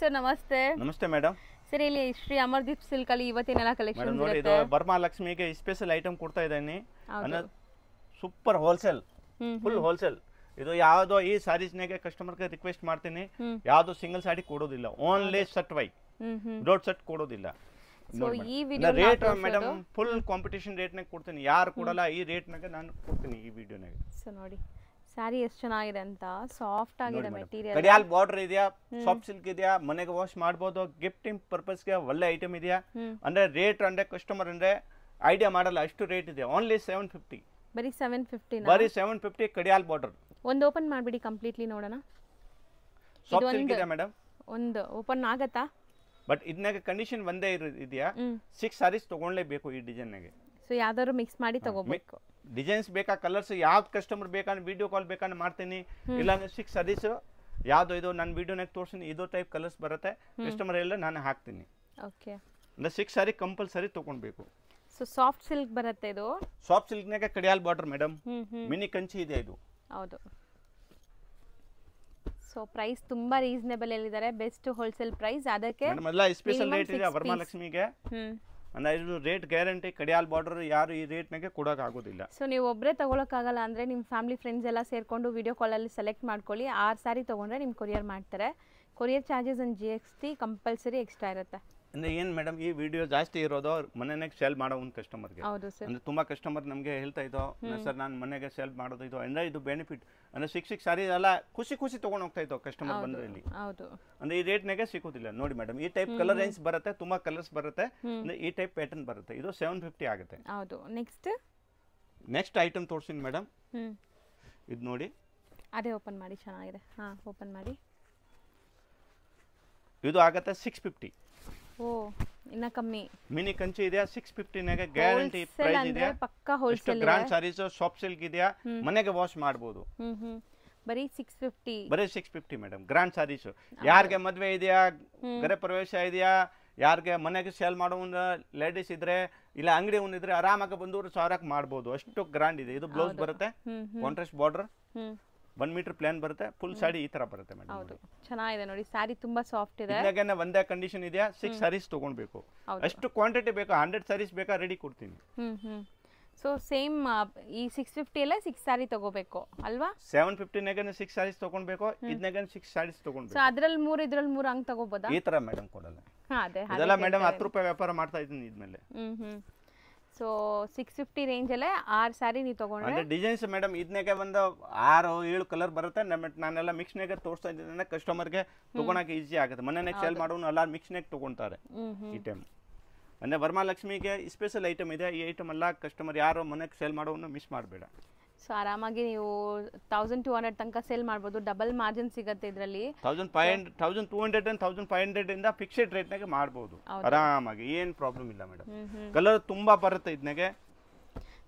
Sir ನಮಸ್ತೆ. ನಮಸ್ತೆ madam. Sir ಇಲ್ಲಿ ಶ್ರೀ ಅಮರ್ದೀಪ್ ಸಿಲ್ಕ್ ಅಲ್ಲಿ ಇವತ್ತಿನೆಲ್ಲ ಕಲೆಕ್ಷನ್ ನೋಡಿ, ಇದು ವರಮಹಾಲಕ್ಷ್ಮಿಗೆ ಸ್ಪೆಷಲ್ ಐಟಮ್ ಕೊಡ್ತಾ ಇದ್ದೀನಿ. Super wholesale, full wholesale. ಇದು ಯಾವ್ದೋ ಈ ಸಾರೀಸ್ನಾಗೆ ಕಸ್ಟಮರ್ಗೆ ರಿಕ್ವೆಸ್ಟ್ ಮಾಡ್ತೀನಿ, ಯಾವ್ದು ಸಿಂಗಲ್ ಸಾಡಿ ಕೊಡೋದಿಲ್ಲ, ಓನ್ಲಿ ಸೆಟ್ ವೈ ರೋಡ್ ಸೆಟ್ ಕೊಡೋದಿಲ್ಲ. Rate madam full competition rate ನಾಗ ಕೊಡ್ತೀನಿ, ಯಾರು ಕೊಡಲ್ಲ ಈ ರೇಟ್ ನಾಗ ನಾನು ಕೊಡ್ತೀನಿ ಈ ವಿಡಿಯೋನಾಗ. ಸೊ ನೋಡಿ ಸಾರಿ ಎಷ್ಟು ಚೆನ್ನಾಗಿದೆ ಅಂತ, ಸಾಫ್ಟ್ ಆಗಿದೆ ಮೆಟೀರಿಯಲ್. ಕಡಿಯಾಲ್ ಬಾರ್ಡರ್ ಇದೆಯಾ, ಸಾಫ್ಟ್ ಸಿಲ್ಕ್ ಇದೆಯಾ, ಮನೆಗೆ ವಾಶ್ ಮಾಡಬಹುದು, ಗಿಫ್ಟಿಂಗ್ ಪರ್ಪಸ್ ಗೆ ಒಳ್ಳೆ ಐಟಮ್ ಇದೆಯಾ. ಅಂದ್ರೆ ರೇಟ್ ಅಂದ್ರೆ ಕಸ್ಟಮರ್ ಅಂದ್ರೆ ಐಡಿಯಾ ಮಾಡಲ್ಲ, ಅಷ್ಟು ರೇಟ್ ಇದೆ. ಓನ್ಲಿ 750. ಬರೀ 750 ಬರೀ 750 ಕಡಿಯಾಲ್ ಬಾರ್ಡರ್. ಒಂದು ಓಪನ್ ಮಾಡ್ಬಿಡಿ ಕಂಪ್ಲೀಟ್ಲಿ ನೋಡೋಣ. ಸಾಫ್ಟ್ ಸಿಲ್ಕ್ ಇದೆ ಮೇಡಮ್, ಒಂದು ಓಪನ್ ಆಗತ್ತಾ? ಬಟ್ ಇದನ್ನಾಗ ಕಂಡೀಷನ್ ಒಂದೇ ಇದೆಯಾ, 6 ಸಾರೀಸ್ ತಗೊಳ್ಳೇಬೇಕು ಈ ಡಿಸೈನ್ ನಾಗೆ. ಸೊ ಯಾವ್ದಾದ್ರು ಮಿಕ್ಸ್ ಮಾಡಿ ತಗೋಬೇಕು. ಡಿಸೈನ್ಸ್ ಬೇಕಾ, ಕಲರ್ಸ್ ಯಾವ್ದು ಕಸ್ಟಮರ್ ಬೇಕಾದ್ರೆ ವಿಡಿಯೋ ಕಾಲ್ ಬೇಕಾದ್ರೆ ಮಾಡ್ತೀನಿ, ಇಲ್ಲಾಂದ್ರೆ 6 ಸಾರೀಸ್ ಯಾವ್ದು ಇದು ನನ್ನ ವಿಡಿಯೋನಾಗ ತೋರಿಸ್ತೀನಿ, ಇದು ಟೈಪ್ ಕಲರ್ಸ್ ಬರುತ್ತೆ, ಕಸ್ಟಮರ್ ಎಲ್ಲ ನಾನು ಹಾಕ್ತೀನಿ. ಓಕೆ, ಅಂದ್ರೆ 6 ಸಾರಿ ಕಂಪಲ್ಸರಿ ತಗೊಳ್ಬೇಕು. ಸೊ ಸಾಫ್ಟ್ ಸಿಲ್ಕ್ ಬರುತ್ತೆ ಇದು. ಸಾಫ್ಟ್ ಸಿಲ್ಕ್ ನಾಗ ಕಡಿಯಾಲ್ ಬಾರ್ಡರ್ ಮೇಡಮ್, ಮಿನಿ ಕಂಚಿ ಇದೆ ಇದು. ಹೌದು. ಸೊ ಪ್ರೈಸ್ ತುಂಬಾ ರೀಸನೇಬಲ್ ಹೇಳಿದ್ದಾರೆ, ಬೆಸ್ಟ್ ಹೋಲ್ಸೇಲ್ ಪ್ರೈಸ್. ಅದಕ್ಕೆ ಎಲ್ಲ ಸ್ಪೆಷಲ್ ರೇಟ್ ಇದೆ ವರಮಹಾಲಕ್ಷ್ಮಿಗೆ. ಅಂದ್ರೆ ಇದು ರೇಟ್ ಗ್ಯಾರಂಟಿ, ಕಡಿಯಾಲ್ ಬಾರ್ಡರ್ ಯಾರು ಈ ರೇಟ್ ನಾಗೆ ಕೊಡೋಕೆ ಆಗೋದಿಲ್ಲ. ಸೊ ನೀವು ಒಬ್ಬರೇ ತಗೊಳಕ್ಕಾಗಲ್ಲ ಅಂದ್ರೆ ನಿಮ್ಮ ಫ್ಯಾಮಿಲಿ ಫ್ರೆಂಡ್ಸ್ ಎಲ್ಲ ಸೇರ್ಕೊಂಡು ವಿಡಿಯೋ ಕಾಲಲ್ಲಿ ಸೆಲೆಕ್ಟ್ ಮಾಡ್ಕೊಳ್ಳಿ. 6 ಸಾರಿ ತಗೊಂಡ್ರೆ ನಿಮ್ಗೆ ಕೊರಿಯರ್ ಮಾಡ್ತಾರೆ. Courier charges and GST compulsory extra ಇರುತ್ತೆ. ಅಂದ್ರೆ ಏನ್ ಮೇಡಮ್ ಈ ವಿಡಿಯೋ ಜಾಸ್ತಿ ಇರೋದು ಮನೆಯಾಗ ಸೇಲ್ ಮಾಡೋ ಒಂದು ಕಸ್ಟಮರ್ಗೆ. ಹೌದು ಸರ್. ಅಂದ್ರೆ ತುಂಬಾ ಕಸ್ಟಮರ್ ನಮಗೆ ಹೇಳ್ತಾ ಇದ್ದೋ, ಸರ್ ನಾನು ಮನೆಗೆ ಸೇಲ್ ಮಾಡೋದು ಇದು ಅಂದ್ರೆ ಇದು ಬೆನಿಫಿಟ್. ಅಂದ್ರೆ 6 ಸಾರಿ ಎಲ್ಲ ಖುಷಿ ತಗೊಂಡು ಹೋಗ್ತಾ ಇದ್ದೋ ಕಸ್ಟಮರ್ ಬಂದ್ರೆ ಇಲ್ಲಿ. ಹೌದು. ಅಂದ್ರೆ ಈ ರೇಟ್ ನಾಗೆ ಸಿಗೋದಿಲ್ಲ. ನೋಡಿ ಮೇಡಮ್, ಈ ಟೈಪ್ ಕಲರ್ ರೇಂಜ್ ಬರುತ್ತೆ, ತುಂಬಾ ಕಲರ್ಸ್ ಬರುತ್ತೆ, ಅಂದ್ರೆ ಈ ಟೈಪ್ ಪ್ಯಾಟರ್ನ್ ಬರುತ್ತೆ. ಇದು 750 ಆಗುತ್ತೆ. ಹೌದು. ನೆಕ್ಸ್ಟ್ ಐಟಮ್ ತೋರಿಸ್ತೀನಿ ಮೇಡಮ್. ಇದು ನೋಡಿ, ಅದೇ ಓಪನ್ ಮಾಡಿ, ಚೆನ್ನಾಗಿದೆ. ಹಾ, ಓಪನ್ ಮಾಡಿ. ಇದು ಆಗುತ್ತೆ 650. ಓ, ಇನ್ನ ಕಮ್ಮಿ. ಮಿನಿ ಕಂಚಿ ಇದೆಯಾ, 650 ನಾಗ ಗ್ಯಾರಂಟಿ ಪ್ರೈಸ್ ಇದೆ. ಪಕ್ಕಾ wholesale. Grand sarees, soft silk ಇದೆಯಾ, ಮನೆಗೆ ವಾಶ್ ಮಾಡಬಹುದು. ಬರೀ 650. ಬರೀ 650 ಮೇಡಮ್. ಗ್ರ್ಯಾಂಡ್ ಸಾರೀಸ್ ಯಾರಿಗೆ ಮದುವೆ ಇದೆಯಾ, ಗೃಹ ಪ್ರವೇಶ ಇದೆಯಾ, ಯಾರಿಗೆ ಮನೆಗೆ ಸೇಲ್ ಮಾಡೋ ಒಂದು ಲೇಡೀಸ್ ಇದ್ರೆ, ಇಲ್ಲ ಅಂಗಡಿ ಒಂದಿದ್ರೆ ಆರಾಮಾಗಿ ಬಂದವರು ಸಾವಿರಕ್ಕೆ ಮಾಡಬಹುದು, ಅಷ್ಟು ಗ್ರ್ಯಾಂಡ್ ಇದೆ. ಇದು ಬ್ಲೌಸ್ ಬರುತ್ತೆ, ಕಾಂಟ್ರಾಸ್ಟ್ ಬಾರ್ಡರ್, 1 ಮೀಟರ್ ಪ್ಲಾನ್ ಬರುತ್ತೆ, ಫುಲ್ ಸಾಡಿ ಈ ತರ ಬರುತ್ತೆ ಮೇಡಮ್. ಹೌದು, ಚೆನ್ನಾಗಿದೆ ನೋಡಿ, ಸಾರಿ ತುಂಬಾ ಸಾಫ್ಟ್ ಇದೆ. ಇದಾಗೇನೆ ಒಂದೇ ಕಂಡೀಷನ್ ಇದೆಯಾ, 6 ಸಾರೀಸ್ ತಗೊಳ್ಬೇಕು. ಅಷ್ಟು ಕ್ವಾಂಟಿಟಿ ಬೇಕಾ, 100 ಸಾರೀಸ್ ಬೇಕಾ, ರೆಡಿ ಕೊಡ್ತೀನಿ. ಸೊ ಸೇಮ್ ಈ 650 ಅಲ್ಲೇ 6 ಸಾರಿ ತಗೋಬೇಕು ಅಲ್ವಾ? 750 ನಾಗೇನೆ 6 ಸಾರೀಸ್ ತಗೊಳ್ಬೇಕು, ಇದನ್ನಾಗೇನೆ 6 ಸಾರೀಸ್ ತಗೊಳ್ಬೇಕು. ಸೊ ಅದ್ರಲ್ಲಿ 3 ಇದ್ರಲ್ಲಿ 3 ಹಂಗ್ ತಗೋಬೋದಾ? ಈ ತರ ಮೇಡಮ್ ಕೊಡಲ್ಲ. ಅದೇ ಇದೆಲ್ಲ ಮೇಡಮ್ 10 ರೂಪಾಯಿ ವ್ಯಾಪಾರ ಮಾಡ್ತಾ ಇದ್ದೀನಿ ಇದ್ಮೇಲೆ. ಸೊ 650 ರೇಂಜ್ ಅಲ್ಲೇ 6 ಸಾರಿ ನೀವು ತಗೊಂಡ್ರೆ. ಅಂದ್ರೆ ಡಿಸೈನ್ಸ್ ಮೇಡಮ್ ಇದನ್ನಾಗೆ ಒಂದು 6-7 ಕಲರ್ ಬರುತ್ತೆ. ನಾನೆಲ್ಲ ಮಿಕ್ಸ್ ನಾಗ ತೋರಿಸ್ತಾ ಇದ್ದೀನಿ, ಕಸ್ಟಮರ್ಗೆ ತಗೊಳಕ್ಕೆ ಈಸಿ ಆಗುತ್ತೆ. ಮನೆಯಾಗ ಸೇಲ್ ಮಾಡೋನು ಎಲ್ಲ ಮಿಕ್ಸ್ ನಾಗ ತಗೊಂತಾರೆ ಈ ಟೈಮ್. ಅಂದ್ರೆ ವರಮಹಾಲಕ್ಷ್ಮಿಗೆ ಸ್ಪೆಷಲ್ ಐಟಮ್ ಇದೆ. ಈ ಐಟಮ್ ಎಲ್ಲ ಕಸ್ಟಮರ್ ಯಾರು ಮನೆಗೆ ಸೇಲ್ ಮಾಡೋನು ಮಿಸ್ ಮಾಡಬೇಡ. ಸೊ ಆರಾಮಾಗಿ ನೀವು 1200 ತನಕ ಸೇಲ್ ಮಾಡ್ಬೋದು. ಡಬಲ್ ಮಾರ್ಜಿನ್ ಸಿಗುತ್ತೆ ಇದರಲ್ಲಿ. 1500 1200 and 1500 ಇಂದ ಫಿಕ್ಸ್ಡ್ ರೇಟ್ ನಾಗೆ ಮಾಡಬಹುದು ಆರಾಮಾಗಿ, ಏನು ಪ್ರಾಬ್ಲಮ್ ಇಲ್ಲ ಮೇಡಮ್. ಕಲರ್ ತುಂಬಾ ಬರುತ್ತೆ ಇದನ್ನಾಗೆ.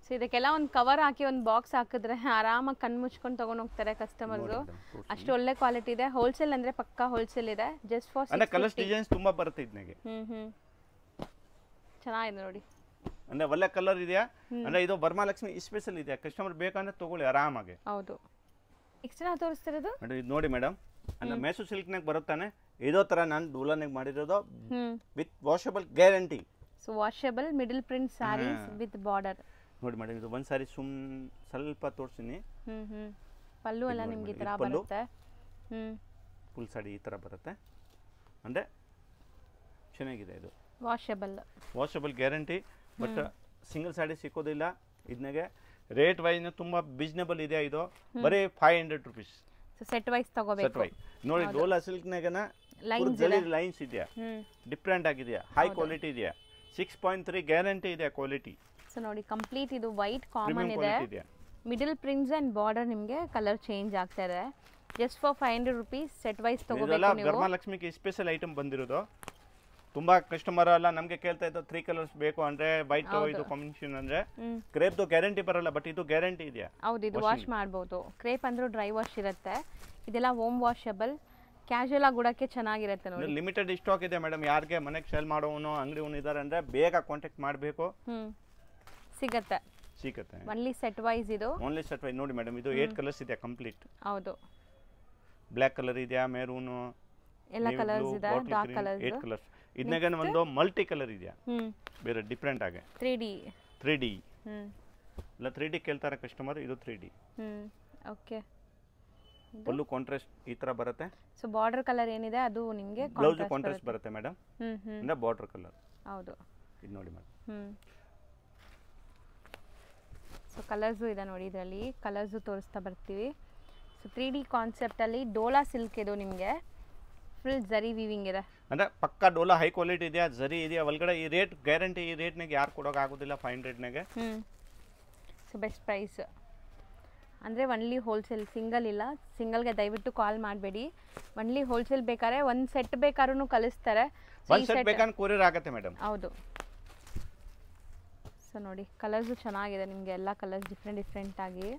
ಸೊ ಇದಕ್ಕೆಲ್ಲ ಒಂದು ಕವರ್ ಹಾಕಿ ಒಂದು ಬಾಕ್ಸ್ ಹಾಕಿದ್ರೆ ಆರಾಮಾಗಿ ಕಣ್ಣು ಮುಚ್ಕೊಂಡು ತಗೊಂಡು ಹೋಗ್ತಾರೆ ಕಸ್ಟಮರ್ಸ್. ಅಷ್ಟು ಒಳ್ಳೆ ಕ್ವಾಲಿಟಿ ಇದೆ. ಹೋಲ್ಸೇಲ್ ಅಂದ್ರೆ ಪಕ್ಕಾ ಹೋಲ್ಸೇಲ್ ಇದೆ. ಜಸ್ಟ್ ಫಾರ್ ಅಂದ್ರೆ ಕಲರ್ಸ್ ಡಿಸೈನ್ಸ್ ತುಂಬಾ ಬರುತ್ತೆ ಇದನ್ನಾಗೆ. ಚೆನ್ನಾಗಿದೆ ನೋಡಿ. ಅಂದ್ರೆ ಒಳ್ಳೆ ಕಲರ್ ಇದೆಯಾ, ಅಂದ್ರೆ ಇದು ವರಮಹಾಲಕ್ಷ್ಮಿ ಸ್ಪೆಷಲ್ ಇದೆಯಾ, ಕಸ್ಟಮರ್ ಬೇಕಂದ್ರೆ ತಗೊಳ್ಳಿ ಆರಾಮಾಗಿ. ಹೌದು. ನೆಕ್ಸ್ಟ್ ನಾವು ತೋರಿಸ್ತಿರೋದು ಮೇಡಮ್, ಇದು ನೋಡಿ ಮೇಡಮ್, ಅಂದ್ರೆ ಮೈಸೂರು ಸಿಲ್ಕ್ ನಾಗ ಬರುತ್ತಾನೆ ಇದೇ ತರ ನಾನು ಡೂಲನಾಗ ಮಾಡಿರೋದು, with washable guarantee. So washable middle print sarees with border. ನೋಡಿ ಮೇಡಮ್, ಇದು ಒಂದು ಸಾರಿ ಸ್ವಲ್ಪ ತೋರಿಸ್ತೀನಿ. ಪಲ್ಲು ಎಲ್ಲ ನಿಮ್ಗೆ ಈ ತರ ಬರುತ್ತೆ. ಫುಲ್ ಸಾಡಿ ಈ ತರ ಬರುತ್ತೆ. ಅಂದ್ರೆ ಚೆನ್ನಾಗಿದೆ ಇದು. Washable guarantee. But single sari ಸಿಕ್ಕೋದಿಲ್ಲ ಇದನ್ನಾಗೆ. ರೇಟ್ ವೈಸ್ ತುಂಬಾ ರೀಸನೇಬಲ್ ಇದೆ. ಇದು ಬರೀ 500 ರೂಪೀಸ್. ಸೆಟ್ ವೈಸ್ ತಗೋಬೇಕು. ನೋಡಿ, ಡೋಲಾ ಸಿಲ್ಕ್ ನಾಗನ ಲೈನ್ಸ್ ಇದೆಯಾ, ಡಿಫ್ರೆಂಟ್ ಆಗಿದೆಯಾ, ಹೈ ಕ್ವಾಲಿಟಿ ಇದೆಯಾ, 6.3 ಗ್ಯಾರಂಟಿ ಇದೆ ಕ್ವಾಲಿಟಿ. ಸೊ ನೋಡಿ, ಕಂಪ್ಲೀಟ್ ಇದು ವೈಟ್ ಕಾಮನ್ ಇದೆ. ಮಿಡಲ್ ಪ್ರಿಂಟ್ಸ್ ಅಂಡ್ ಬಾರ್ಡರ್ ನಿಮಗೆ ಕಲರ್ ಚೇಂಜ್ ಆಗ್ತಾ ಇದೆ. Just for 500 rupees set wise ತಗೋಬೇಕು ನೀವು. ವರಮಹಾಲಕ್ಷ್ಮಿಗೆ ಸ್ಪೆಷಲ್ ಐಟಮ್ ಬಂದಿರೋದು. ತುಂಬಾ ಕಸ್ಟಮರ್ ಎಲ್ಲ ನಮಗೆ ಕೇಳ್ತಾ ಇದ್ದು 3 ಕಲರ್ಸ್ ಬೇಕು ಅಂದ್ರೆ ವೈಟ್ ಇದು ಕಾಂಬಿನೇಷನ್ ಅಂದ್ರೆ. ಕ್ರೇಪ್ ಗ್ಯಾರಂಟಿ ಬರಲ್ಲ, ಬಟ್ ಇದು ಗ್ಯಾರಂಟಿ ಇದೆಯಾ. ಹೌದು, ಇದು ವಾಶ್ ಮಾಡಬಹುದು. ಕ್ರೇಪ್ ಅಂದ್ರೆ ಡ್ರೈ ವಾಶ್ ಇರುತ್ತೆ, ಇದೆಲ್ಲ ಹೋಮ್ ವಾಷಬಲ್. ಕ್ಯಾಶುಯಲ್ ಆಗಿ ಉಡಕ್ಕೆ ಚೆನ್ನಾಗಿರುತ್ತೆ ನೋಡಿ. ಲಿಮಿಟೆಡ್ ಸ್ಟಾಕ್ ಇದೆ ಮೇಡಮ್. ಯಾರಿಗೆ ಮನೆಗೆ ಸೇಲ್ ಮಾಡೋನು ಅಂಗಡಿ ಇದ್ದಾರೆ ಅಂದ್ರೆ ಬೇಗ ಕಾಂಟ್ಯಾಕ್ಟ್ ಮಾಡಬೇಕು. ಸಿಗುತ್ತೆ. ಓನ್ಲಿ ಸೆಟ್ ವೈಸ್ ಇದು. Only set wise. ನೋಡಿ ಮೇಡಮ್, ಇದು 8 ಕಲರ್ಸ್ ಇದೆ ಕಂಪ್ಲೀಟ್. ಹೌದು. ಬ್ಲ್ಯಾಕ್ ಕಲರ್ ಇದೆಯಾ, ಮೆರೂನ್, ಎಲ್ಲ ಕಲರ್ಸ್ ಇದೆ, ಡಾರ್ಕ್ ಕಲರ್ಸ್, 8 ಕಲರ್ಸ್. ಇದನ್ನಾಗ ಒಂದು ಮಲ್ಟಿ ಕಲರ್ ಇದೆಯಾ, ಬೇರೆ ಡಿಫ್ರೆಂಟ್ ಆಗಿ 3D ಇಲ್ಲ 3D ಕೇಳ್ತಾರೆ ಕಸ್ಟಮರ್. ಇದು 3D. ಓಕೆ. ಫುಲ್ಲು ಕಾಂಟ್ರಾಸ್ಟ್ ಈ ತರ ಬರುತ್ತೆ. ಸೊ ಬಾರ್ಡರ್ ಕಲರ್ ಏನಿದೆ ಅದು ನಿಮಗೆ ಬ್ಲೌಸ್ ಕಾಂಟ್ರಾಸ್ಟ್ ಬರುತ್ತೆ ಮೇಡಮ್. ಅಂದ್ರೆ ಬಾರ್ಡರ್ ಕಲರ್. ಹೌದು. ಇದು ನೋಡಿ ಮೇಡಮ್. ಸೊ ಕಲರ್ಸು ಇದೆ ನೋಡಿ, ಇದರಲ್ಲಿ ಕಲರ್ಸು ತೋರಿಸ್ತಾ ಬರ್ತೀವಿ. ಸೊ 3D ಕಾನ್ಸೆಪ್ಟಲ್ಲಿ ಡೋಲಾ ಸಿಲ್ಕ್ ಇದು ನಿಮಗೆ ಫುಲ್ ಜರಿ ವೀವಿಂಗ್ ಇದೆ. ಅಂದರೆ ಪಕ್ಕಾ ಡೋಲಾ ಹೈ ಕ್ವಾಲಿಟಿ ಇದೆಯಾ, ಜರಿ ಇದೆಯಾ ಒಳಗಡೆ. ಈ ರೇಟ್ ಗ್ಯಾರಂಟಿ, ಈ ರೇಟ್ನಾಗೆ ಯಾರು ಕೊಡೋಕೆ ಆಗೋದಿಲ್ಲ 500ನಾಗೆ. ಸೊ ಬೆಸ್ಟ್ ಪ್ರೈಸ್ ಅಂದರೆ ಒನ್ಲಿ ಹೋಲ್ಸೇಲ್, ಸಿಂಗಲ್ ಇಲ್ಲ. ಸಿಂಗಲ್ಗೆ ದಯವಿಟ್ಟು ಕಾಲ್ ಮಾಡಬೇಡಿ. ಒನ್ಲಿ ಹೋಲ್ಸೇಲ್ ಬೇಕಾದ್ರೆ ಒಂದು ಸೆಟ್ ಬೇಕಾದ್ರೂ ಕಳಿಸ್ತಾರೆ. ಒಂದು ಸೆಟ್ ಬೇಕಾದ್ರೆ ಕೊರಿಯರ್ ಆಗುತ್ತೆ ಮೇಡಮ್. ಹೌದು. ಸೊ ನೋಡಿ ಕಲರ್ಸು ಚೆನ್ನಾಗಿದೆ ನಿಮಗೆ, ಎಲ್ಲ ಕಲರ್ಸ್ ಡಿಫ್ರೆಂಟ್ ಆಗಿ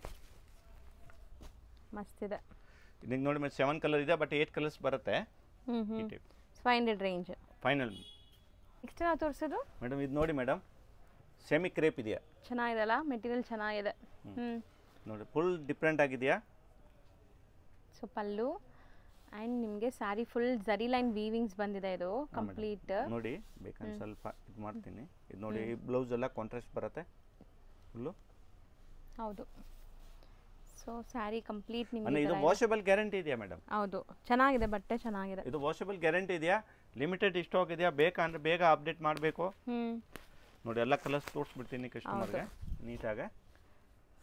ಮಸ್ತಿದೆ. ಇದಕ್ಕೆ ನೋಡಿ ಮೇಡಮ್ 7 ಕಲರ್ ಇದೆ, ಬಟ್ 8 ಕಲರ್ಸ್ ಬರುತ್ತೆ. 500 ರೇಂಜ್ ಫೈನಲ್. ನೆಕ್ಸ್ಟ್ ನಾವು ತೋರಿಸೋದು ಮೇಡಮ್ ಇದು ನೋಡಿ ಮೇಡಮ್, ಸೆಮಿ ಕ್ರೇಪ್ ಇದೆಯಾ, ಚೆನ್ನಾಗಿದೆಲ್ಲ ಮೆಟೀರಿಯಲ್ ಚೆನ್ನಾಗಿದೆ. ನೋಡಿ ಫುಲ್ ಡಿಫ್ರೆಂಟ್ ಆಗಿದೆಯಾ. ಸೊ ಪಲ್ಲು ಆ್ಯಂಡ್ ನಿಮಗೆ ಸ್ಯಾರಿ ಫುಲ್ ಜರಿ ಲೈನ್ ವೀವಿಂಗ್ಸ್ ಬಂದಿದೆ. ಇದು ಕಂಪ್ಲೀಟ್ ನೋಡಿ, ಬೇಕಂದ್ರೆ ಸ್ವಲ್ಪ ಇದು ಮಾಡ್ತೀನಿ. ಇದು ನೋಡಿ ಬ್ಲೌಸ್ ಎಲ್ಲ ಕಾಂಟ್ರಾಸ್ಟ್ ಬರುತ್ತೆ ಫುಲ್ಲು. ಹೌದು. ಸೊ ಸ್ಯಾರಿ ಕಂಪ್ಲೀಟ್ ನಿಮಗೆ ಇದು ವಾಷಬಲ್ ಗ್ಯಾರಂಟಿ ಇದೆಯಾ ಮೇಡಮ್? ಹೌದು, ಚೆನ್ನಾಗಿದೆ, ಬಟ್ಟೆ ಚೆನ್ನಾಗಿದೆ. ಇದು ವಾಷಬಲ್ ಗ್ಯಾರಂಟಿ ಇದೆಯಾ, ಲಿಮಿಟೆಡ್ ಸ್ಟಾಕ್ ಇದೆಯಾ, ಬೇಕಂದ್ರೆ ಬೇಗ ಅಪ್ಡೇಟ್ ಮಾಡಬೇಕು. ನೋಡಿ ಎಲ್ಲ ಕಲರ್ಸ್ ತೋರಿಸ್ಬಿಡ್ತೀನಿ ಕಸ್ಟಮರ್ಗೆ ನೀಟಾಗಿ.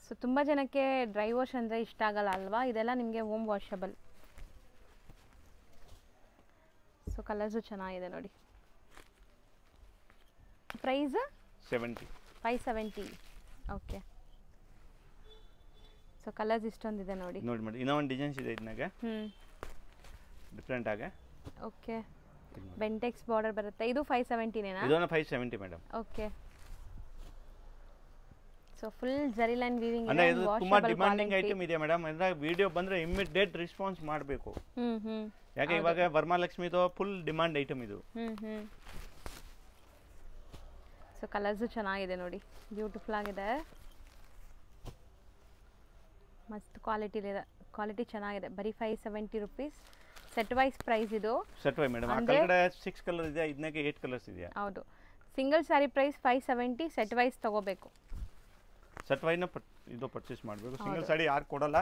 ಸೊ ತುಂಬ ಜನಕ್ಕೆ ಡ್ರೈ ವಾಶ್ ಅಂದರೆ ಇಷ್ಟ ಆಗಲ್ಲ ಅಲ್ವಾ, ಇದೆಲ್ಲ ನಿಮಗೆ ಹೋಮ್ ವಾಷಬಲ್. ಸೊ ಕಲರ್ಸು ಚೆನ್ನಾಗಿದೆ ನೋಡಿ. ಪ್ರೈಸ್ 570. ಓಕೆ. ಸೊ ಕಲರ್ಸ್ ಇಷ್ಟೊಂದಿದೆ ನೋಡಿ. ನೋಡಿ ಮೇಡಮ್, ಇನ್ನೂ ಒಂದು ಡಿಸೈನ್ಸ್ ಇದೆ ಇದನ್ನಾಗೆ ಡಿಫ್ರೆಂಟ್ ಆಗಿ. ಓಕೆ. ಬೆಂಟೆಕ್ಸ್ ಬಾರ್ಡರ್ ಬರುತ್ತೆ. ಇದು 570ನೇನಾ? ಇದನ್ನ 570 ಮೇಡಮ್. ಓಕೆ. ಸೊ ಫುಲ್ ಜರಿ ಲೈನ್ ವೀವಿಂಗ್ ಇದೆ. ಅಂದ್ರೆ ಇದು ತುಂಬಾ ಡಿಮಾಂಡಿಂಗ್ ಐಟಮ್ ಇದೆ ಮೇಡಮ್. ಅಂದ್ರೆ ವಿಡಿಯೋ ಬಂದ್ರೆ ಇಮಿಡಿಯೇಟ್ ರೆಸ್ಪಾನ್ಸ್ ಮಾಡಬೇಕು. ಯಾಕೆ ಇವಾಗ ವರಮಹಾಲಕ್ಷ್ಮಿದು ಫುಲ್ ಡಿಮಾಂಡ್ ಐಟಮ್ ಇದು. ಸೊ ಕಲರ್ಸ್ ಚೆನ್ನಾಗಿದೆ ನೋಡಿ, ಬ್ಯೂಟಿಫುಲ್ ಆಗಿದೆ, ಮಸ್ತ್ ಕ್ವಾಲಿಟಿ ಇದೆ. ಕ್ವಾಲಿಟಿ ಚೆನ್ನಾಗಿದೆ. ಬರೀ 570 ರುಪೀಸ್. ಸೆಟ್ ವೈಸ್ ಪ್ರೈಸ್ ಇದು. Set wise madam. ಆ ಕಡೆ 6 ಕಲರ್ ಇದೆ, ಇದಕ್ಕೆ 8 ಕಲರ್ಸ್ ಇದೆ. ಹೌದು. Single saree price 570, set wise ತಗೋಬೇಕು. ಸೆಟ್ ವೈನ ಇದು ಪರ್ಚೇಸ್ ಮಾಡಬೇಕು. ಸಿಂಗಲ್ ಸಾರಿ ಯಾರು ಕೊಡಲ್ಲ.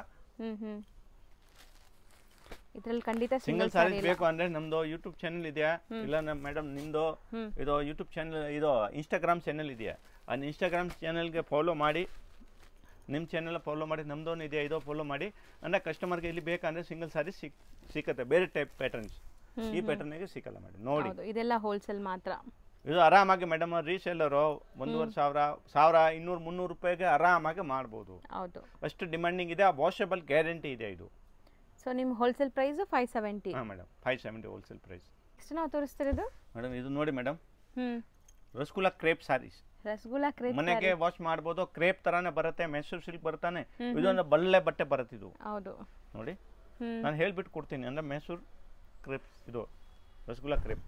ಇದರಲ್ಲಿ ಖಂಡಿತ ಸಿಂಗಲ್ ಸಾರಿ ಬೇಕು ಅಂದ್ರೆ ನಮ್ದು ಯೂಟ್ಯೂಬ್ ಚಾನೆಲ್ ಇದೆಯಾ, ಇಲ್ಲ ನಮ್ಮ ಮೇಡಮ್ ನಿಮ್ದು ಇದು ಯೂಟ್ಯೂಬ್ ಚಾನೆಲ್, ಇದು ಇನ್ಸ್ಟಾಗ್ರಾಮ್ ಚಾನೆಲ್ ಇದೆಯಾ, ಆ ಇನ್ಸ್ಟಾಗ್ರಾಮ್ ಚಾನೆಲ್ಗೆ ಫಾಲೋ ಮಾಡಿ, ನಿಮ್ಮ ಚಾನೆಲ್ ಫಾಲೋ ಮಾಡಿ, ನಮ್ದೊಂದು ಇದೆಯಾ ಇದು ಫಾಲೋ ಮಾಡಿ. ಅಂದರೆ ಕಸ್ಟಮರ್ಗೆ ಇಲ್ಲಿ ಬೇಕಂದ್ರೆ ಸಿಂಗಲ್ ಸಾರಿ ಸಿಕ್ಕತ್ತೆ. ಬೇರೆ ಟೈಪ್ ಪ್ಯಾಟರ್ನ್ಸ್ ಈ ಪ್ಯಾಟರ್ನಿಗೆ ಸಿಕ್ಕಲ್ಲ ಮೇಡಮ್. ನೋಡಿ ಇದೆಲ್ಲ ಹೋಲ್ಸೇಲ್ ಮಾತ್ರ. ಇದು ಆರಾಮಾಗಿ ಮೇಡಮ್ ರೀಸೇಲರು 1,500, 1,200, 300 ರೂಪಾಯಿಗೆ ಆರಾಮಾಗಿ ಮಾಡ್ಬೋದು. ಹೌದು. ಅಷ್ಟು ಡಿಮಾಂಡಿಂಗ್ ಇದೆ. ವಾಷಬಲ್ ಗ್ಯಾರಂಟಿ ಇದೆ ಇದು. ಸೊ ನಿಮ್ಮ ಹೋಲ್ಸೇಲ್ ಪ್ರೈಸ್ 570. ಹಾಂ ಮೇಡಮ್, 570 ಹೋಲ್ಸೇಲ್ ಪ್ರೈಸ್. ಎಷ್ಟು ನಾವು ತೋರಿಸ್ತಿರೋದು ಮೇಡಮ್? ಇದು ನೋಡಿ madam, rasgulla crepe sarees. Rasgulla crepe ಮನೆಗೆ ವಾಶ್ ಮಾಡ್ಬೋದು. ಕ್ರೇಪ್ ತರಾನೇ ಬರುತ್ತೆ, ಮೆಸೂರ್ ಸಿಲ್ಕ್ ಬರ್ತಾನೆ. ಇದೊಂದು ಬಲ್ಲೆ ಬಟ್ಟೆ ಬರುತ್ತೆ ಇದು. ಹೌದು ನೋಡಿ, ನಾನು ಹೇಳ್ಬಿಟ್ಟು ಕೊಡ್ತೀನಿ. ಅಂದ್ರೆ ಮೆಸೂರ್ ಕ್ರೇಪ್, ಇದು ರಸಗುಲ್ಲಾ ಕ್ರೇಪ್.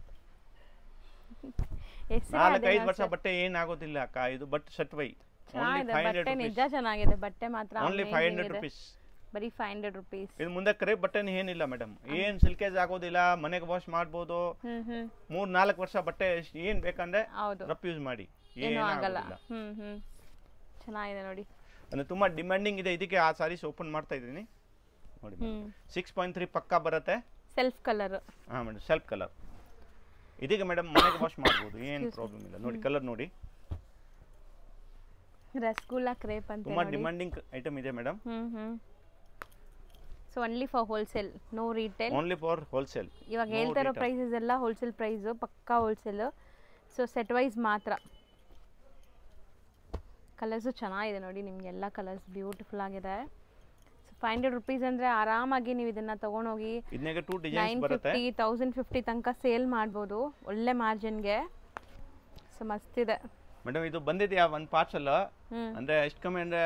4-5 ವರ್ಷ ಬಟ್ಟೆ ಏನಾಗೋದಿಲ್ಲ ಅಕ್ಕ. ಇದು ಬಟ್ ಸೆಟ್ ವೈ ಬಟ್ಟೆ ನಿಜ ಚೆನ್ನಾಗಿದೆ. ಬಟ್ಟೆ ಮಾತ್ರ ಓನ್ಲಿ 500 ರುಪೀಸ್. ಬರೀ 500 ರುಪೀಸ್. ಇದು ಮುಂದೆ ಕ್ರೇಪ್ ಬಟ್ಟೆ ಏನಿಲ್ಲ ಮೇಡಮ್, ಏನ್ ಸಿಲ್ಕೇಜ್ ಆಗೋದಿಲ್ಲ. ಮನೆಗೆ ವಾಶ್ ಮಾಡ್ಬೋದು. 3-4 ವರ್ಷ ಬಟ್ಟೆ ಏನ್ ಬೇಕಂದ್ರೆ ರಫ್ ಯೂಸ್ ಮಾಡಿ, ಏನು ಆಗಲ್ಲ. ಚೆನ್ನಾಗಿದೆ ನೋಡಿ. ಅಂದ್ರೆ ತುಂಬಾ ಡಿಮ್ಯಾಂಡಿಂಗ್ ಇದೆ. ಇದಕ್ಕೆ ಆ ಸಾರೀಸ್ ಓಪನ್ ಮಾಡ್ತಾ ಇದ್ದೀನಿ ನೋಡಿ. 6.3 ಪಕ್ಕಾ ಬರುತ್ತೆ. Self colour. ಹಾ ಮೇಡಮ್, ಸೆಲ್ಫ್ ಕಲರ್. ಇದೀಗ ಮೇಡಮ್ ಮನೆಗೆ ವಾಶ್ ಮಾಡ್ಬೋದು, ಏನು ಪ್ರಾಬ್ಲಮ್ ಇಲ್ಲ. ನೋಡಿ ಕಲರ್ ನೋಡಿ, ರಸಗುಲ್ಲಾ ಕ್ರೇಪ್ ಅಂತ ತುಂಬಾ ಡಿಮ್ಯಾಂಡಿಂಗ್ ಐಟಮ್ ಇದೆ madam. So only for wholesale, no retail. Only for wholesale. ಇವಾಗ ಹೇಳ್ತಾ ಇರೋ ಪ್ರೈಸಸ್ ಎಲ್ಲ ಹೋಲ್ಸೇಲ್ ಪ್ರೈಸ್, ಪಕ್ಕಾ ಹೋಲ್ಸೇಲ್. ಸೊ ಸೆಟ್ ವೈಸ್ ಮಾತ್ರ. ಕಲರ್ಸು ಚೆನ್ನಾಗಿದೆ ನೋಡಿ, ನಿಮಗೆಲ್ಲ ಕಲರ್ಸ್ ಬ್ಯೂಟಿಫುಲ್ ಆಗಿದೆ. ಸೊ 500 ರುಪೀಸ್ ಅಂದರೆ ಆರಾಮಾಗಿ ನೀವು ಇದನ್ನು ತೊಗೊಂಡೋಗಿ 950, 1050 ತನಕ ಸೇಲ್ ಮಾಡ್ಬೋದು, ಒಳ್ಳೆ ಮಾರ್ಜಿನ್ಗೆ. So ಮಸ್ತಿದೆ madam. ಇದು ಬಂದಿದೆಯಾ ಒಂದು ಪಾರ್ಸಲ್? ಅಂದರೆ ಎಷ್ಟು ಕಮ್ಮಿ ಅಂದರೆ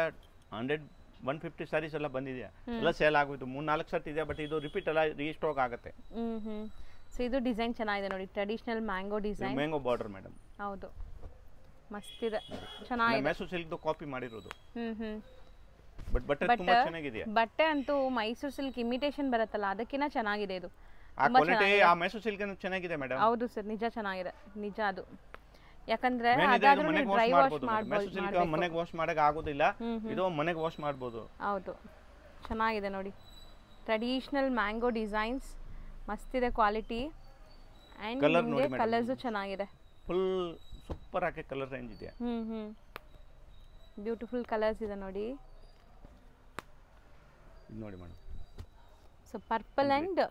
100-150 ಸಾರೀಸ್ ಎಲ್ಲ ಬಂದಿದೆಯಾ, ಎಲ್ಲ ಸೇಲ್ ಆಗೋಯ್ತು. 3-4 ಸರ್ತಿ ಇದೆ, ಬಟ್ ಇದು ರಿಪೀಟ್ ಎಲ್ಲ ರೀಸ್ಟಾಕ್ ಆಗುತ್ತೆ. ಸೊ ಇದು ಡಿಸೈನ್ ಚೆನ್ನಾಗಿದೆ ನೋಡಿ, traditional mango design, mango border madam. ಹೌದು, ಮಸ್ತಿದೆ, ಚೆನ್ನಾಗಿದೆ. ಮೈಸೂರು ಸಿಲ್ಕ್ದು ಕಾಪಿ ಮಾಡಿರೋದು. ಬಟ್ ಬಟ್ಟೆ ತುಂಬಾ ಚೆನ್ನಾಗಿದೆ. ಬಟ್ಟೆ ಅಂತೂ ಮೈಸೂರು ಸಿಲ್ಕ್ ಇಮಿಟೇಷನ್ ಬರುತ್ತಲ್ಲ, ಅದಕ್ಕಿಂತ ಚೆನ್ನಾಗಿದೆ ಇದು. ಆ ಕ್ವಾಲಿಟಿ ಆ ಮೈಸೂರು ಸಿಲ್ಕ್ ಚೆನ್ನಾಗಿದೆ ಮೇಡಮ್. ಹೌದು ಸರ್, ನಿಜ ಚೆನ್ನಾಗಿದೆ, ನಿಜ ಅದು. ಯಾಕಂದ್ರೆ ಅದಾದ್ರೂ ಡ್ರೈ ವಾಶ್ ಮಾಡಬಹುದು. ಮೈಸೂರು ಸಿಲ್ಕ್ ಮನೆಗೆ ವಾಶ್ ಮಾಡಕ್ಕೆ ಆಗೋದಿಲ್ಲ, ಇದು ಮನೆಗೆ ವಾಶ್ ಮಾಡಬಹುದು. ಹೌದು, ಚೆನ್ನಾಗಿದೆ ನೋಡಿ. ಟ್ರೆಡಿಷನಲ್ ಮ್ಯಾಂಗೋ ಡಿಸೈನ್ಸ್ ಮಸ್ತಿದೆ ಕ್ವಾಲಿಟಿ. ಅಂಡ್ ನಿಮಗೆ ಕಲರ್ಸ್ ಚೆನ್ನಾಗಿದೆ, ಫುಲ್ ಸೂಪರ್ ಆಗಿ ಕಲರ್ ರೇಂಜ್ ಇದೆ. ಬ್ಯೂಟಿಫುಲ್ ಕಲರ್ಸ್ ಇದೆ ನೋಡಿ. ಇದು ನೋಡಿ madam. So purple and